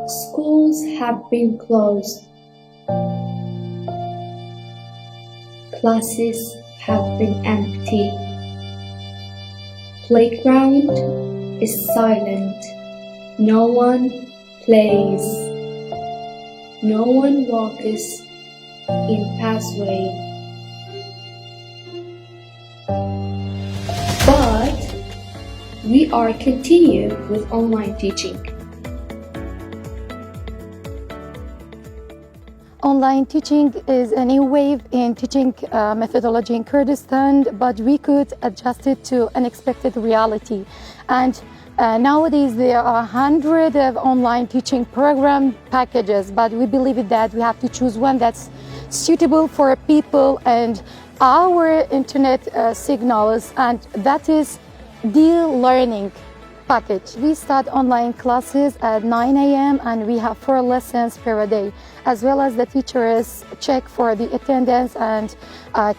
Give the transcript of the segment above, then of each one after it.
Schools have been closed. Classes have been empty. Playground is silent. No one plays. No one walks in pathway. But we are continuing with online teaching. Online teaching is a new wave in teaching methodology in Kurdistan, but we could adjust it to unexpected reality. And nowadays there are hundreds of online teaching program packages, but we believe that we have to choose one that's suitable for people and our internet signals, and that is the learning package. We start online classes at 9 a.m. and we have 4 lessons per day, as well as the teachers check for the attendance and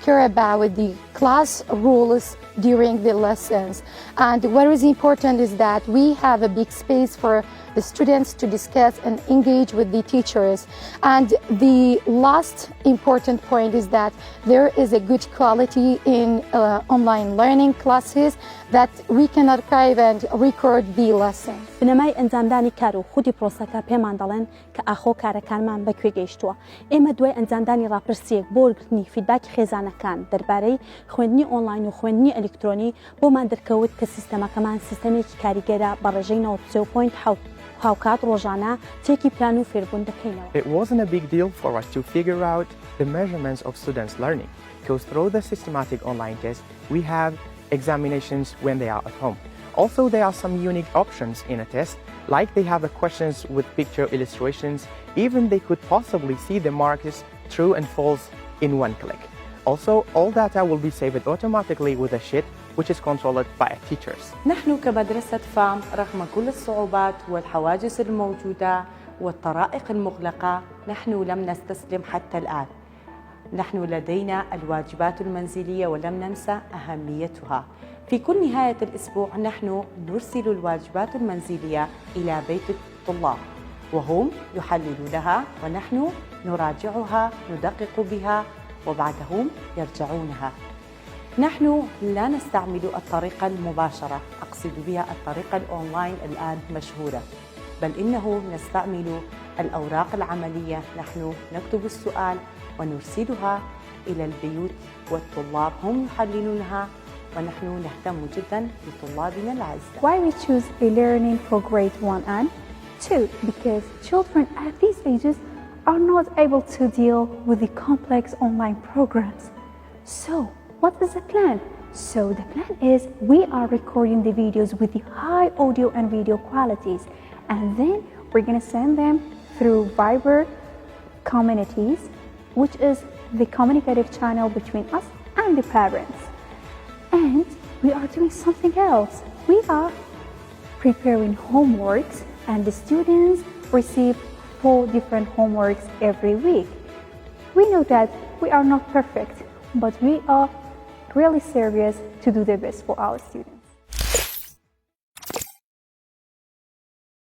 care about the class rules during the lessons. And what is important is that we have a big space for the students to discuss and engage with the teachers. And the last important point is that there is a good quality in online learning classes that we can archive and record the lessons. بنەمای ئەنجامدانی کار و خودی پرۆسەکە پێمان دەڵێن کە ئاخۆ کارەکانمان بەکوێ گەیشتووە. ئێمە دوای ئەنجامدانی ڕاپرسیەک بۆ وەرگرتنی فیدباکی خێزانەکان دەربارەی خوێندنی ئۆنلاین و خوێندنی ئەلکترۆنی بۆمان دەرکەوت کە سیستەمەکەمان سیستەمێکی کاریگەرە بە ڕێژەی 93.7 هاوکات ڕۆژانە تێکی پلان و فێربوون دەکەینەوە. It wasn't a big deal for us to figure out the measurements of students' learning, because through the systematic online test, we have examinations when they are at home. Also, there are some unique options in a test, like they have the questions with picture illustrations. Even they could possibly see the marks true and false in one click. Also, all data will be saved automatically with a sheet which is controlled by teachers. نحن كمدرسة فام رغم كل الصعوبات والحواجز الموجودة والطرائق المغلقة نحن لم نستسلم حتى الآن. نحن لدينا الواجبات المنزلية ولم ننسى أهميتها. في كل نهاية الأسبوع نحن نرسل الواجبات المنزلية إلى بيت الطلاب وهم يحللونها ونحن نراجعها ندقق بها وبعدهم يرجعونها. نحن لا نستعمل الطريقة المباشرة، أقصد بها الطريقة الأونلاين الآن مشهورة، بل إنه نستعمل الأوراق العملية. نحن نكتب السؤال ونرسلها إلى البيوت والطلاب هم يحللونها ونحن نهتم جدا بطلابنا الأعزاء. Why we choose e-learning for grade 1 and 2? Because children at these ages are not able to deal with the complex online programs. So, what is the plan? So the plan is we are recording the videos with the high audio and video qualities, and then we're going to send them through Viber communities, which is the communicative channel between us and the parents. And we are doing something else. We are preparing homeworks, and the students receive 4 different homeworks every week. We know that we are not perfect, but we are really serious to do the best for our students.